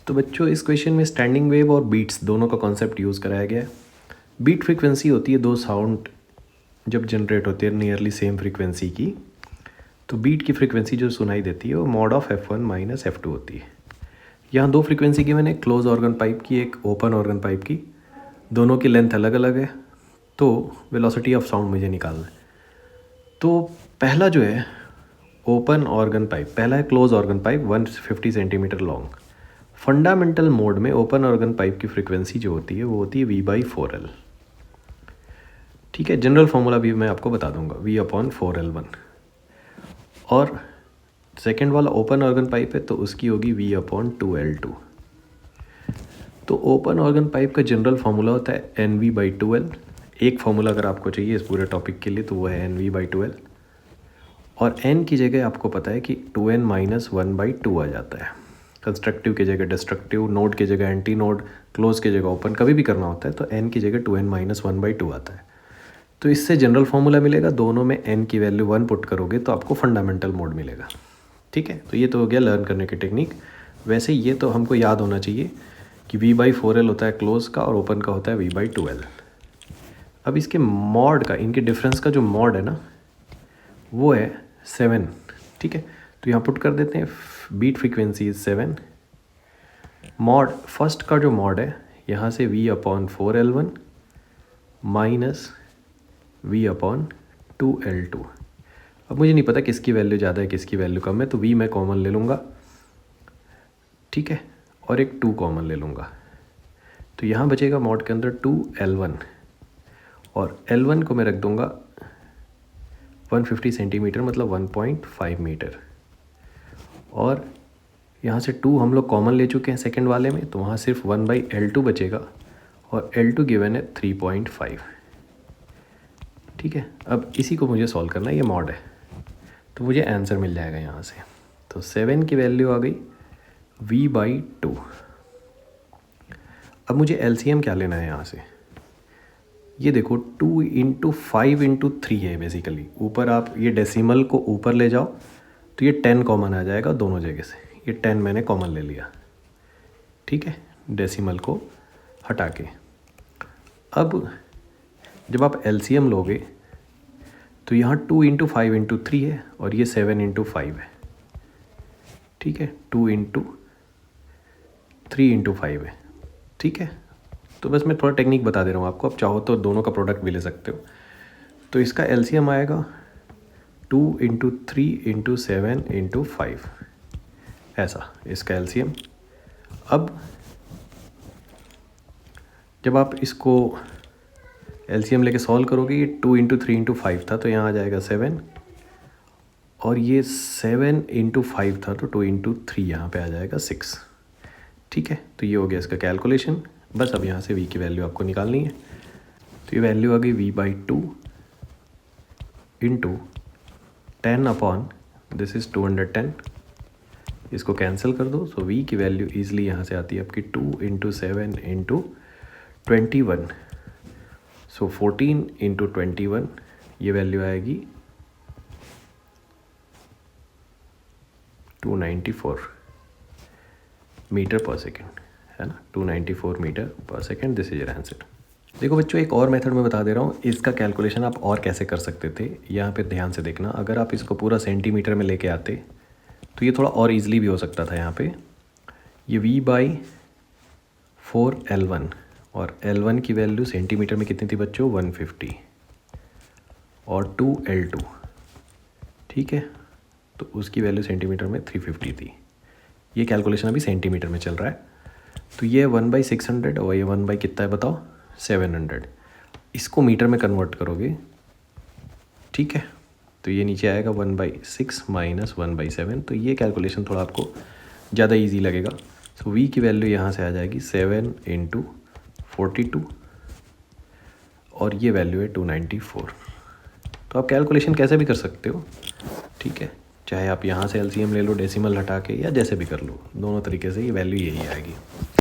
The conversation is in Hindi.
तो बच्चों इस क्वेश्चन में स्टैंडिंग वेव और बीट्स दोनों का कॉन्सेप्ट यूज़ कराया गया है। बीट फ्रीक्वेंसी होती है दो साउंड जब जनरेट होती है नियरली सेम फ्रीक्वेंसी की, तो बीट की फ्रीक्वेंसी जो सुनाई देती है वो mod of F1 minus F2 होती है। यहाँ दो फ्रीक्वेंसी की मैंने क्लोज ऑर्गन पाइप की, एक ओपन ऑर्गन पाइप की, दोनों की लेंथ अलग अलग है, तो वेलोसिटी ऑफ साउंड मुझे निकालना है। तो पहला जो है ओपन ऑर्गन पाइप, पहला है close organ pipe 150 centimetre long. Fundamental mode में ओपन ऑर्गन पाइप की फ्रीक्वेंसी जो होती है वो होती है V/4L। ठीक है, जनरल फॉर्मूला भी मैं आपको बता दूंगा, V/4L1। और सेकेंड वाला ओपन ऑर्गन पाइप है तो उसकी होगी V/2L2। तो ओपन ऑर्गन पाइप का जनरल फार्मूला होता है NV/2L। एक फार्मूला अगर आपको चाहिए इस पूरे टॉपिक के लिए तो वो है NV/2L, और n की जगह आपको पता है कि 2n माइनस 1/2 आ जाता है। कंस्ट्रक्टिव की जगह डिस्ट्रक्टिव, नोड की जगह एंटी नोड, क्लोज की जगह ओपन, कभी भी करना होता है तो n की जगह 2n माइनस 1/2 आता है। तो इससे जनरल फार्मूला मिलेगा, दोनों में n की वैल्यू 1 पुट करोगे तो आपको फंडामेंटल मोड मिलेगा। ठीक है, तो ये तो हो गया लर्न करने की टेक्निक। वैसे ये तो हमको याद होना चाहिए कि V/4L होता है क्लोज का और ओपन का होता है V/2L। अब इसके मॉड का, इनके डिफरेंस का जो मॉड है ना वो है 7। ठीक है, तो यहाँ पुट कर देते हैं बीट फ्रीक्वेंसी 7। मॉड फर्स्ट का जो मॉड है यहाँ से V/4L1 माइनस V/2L2। अब मुझे नहीं पता किसकी वैल्यू ज़्यादा है किसकी वैल्यू कम है, तो V मैं कॉमन ले लूँगा। ठीक है, और एक 2 कॉमन ले लूँगा, तो यहाँ बचेगा मॉड के अंदर 2L1, और L1 को मैं रख दूँगा 150 सेंटीमीटर मतलब 1.5 मीटर। और यहाँ से 2 हम लोग कॉमन ले चुके हैं सेकंड वाले में, तो वहाँ सिर्फ 1/L2 बचेगा, और L2 गिवन है 3.5। ठीक है, अब इसी को मुझे सॉल्व करना है, ये मॉड है तो मुझे आंसर मिल जाएगा यहाँ से। तो 7 की वैल्यू आ गई V/2। अब मुझे LCM क्या लेना है यहाँ से, ये देखो 2 × 5 × 3 है बेसिकली। ऊपर आप ये डेसिमल को ऊपर ले जाओ तो ये 10 कॉमन आ जाएगा दोनों जगह से, ये 10 मैंने कॉमन ले लिया। ठीक है, डेसिमल को हटा के। अब जब आप LCM लोगे तो यहाँ 2 × 5 × 3 है और ये 7 × 5 है। ठीक है, 2 × 3 × 5 है। ठीक है, तो बस मैं थोड़ा टेक्निक बता दे रहा हूँ आपको, आप चाहो तो दोनों का प्रोडक्ट भी ले सकते हो। तो इसका LCM आएगा 2 × 3 × 7 × 5, ऐसा इसका LCM। अब जब आप इसको LCM लेके सॉल्व करोगे, ये 2 × 3 × 5 था तो यहाँ आ जाएगा 7, और ये 7 × 5 था तो 2 × 3 यहाँ पे आ जाएगा 6। ठीक है, तो ये हो गया इसका कैलकुलेशन। बस अब यहाँ से V की वैल्यू आपको निकालनी है, तो ये वैल्यू आ गई V/2 × 10 अपॉन दिस इज़ 210। इसको कैंसिल कर दो, सो V की वैल्यू ईजिली यहाँ से आती है आपकी 2 × 7 × 21, सो 14 × 21, ये वैल्यू आएगी 294 मीटर पर सेकेंड, है ना, 294 मीटर पर second. This is your answer. देखो बच्चों, एक और मेथड मैं बता दे रहा हूँ, इसका कैलकुलेशन आप और कैसे कर सकते थे, यहाँ पे ध्यान से देखना। अगर आप इसको पूरा सेंटीमीटर में लेके आते तो ये थोड़ा और इजीली भी हो सकता था। यहाँ पे ये V/4L1, और L1 की वैल्यू सेंटीमीटर में कितनी थी बच्चों, 150, और 2L2। ठीक है, तो उसकी वैल्यू सेंटीमीटर में 350 थी। ये कैलकुलेशन अभी सेंटीमीटर में चल रहा है, तो ये 1/600 और ये 1 कितना है बताओ, 700। इसको मीटर में कन्वर्ट करोगे, ठीक है, तो ये नीचे आएगा 1/6 माइनस 1/7। तो ये कैलकुलेशन थोड़ा आपको ज़्यादा इजी लगेगा। सो V की वैल्यू यहाँ से आ जाएगी 7 × 42, और ये वैल्यू है 294। तो आप कैलकुलेशन कैसे भी कर सकते हो। ठीक है, चाहे आप यहाँ से LCM ले लो डेसिमल हटा के, या जैसे भी कर लो, दोनों तरीके से ये वैल्यू यही आएगी।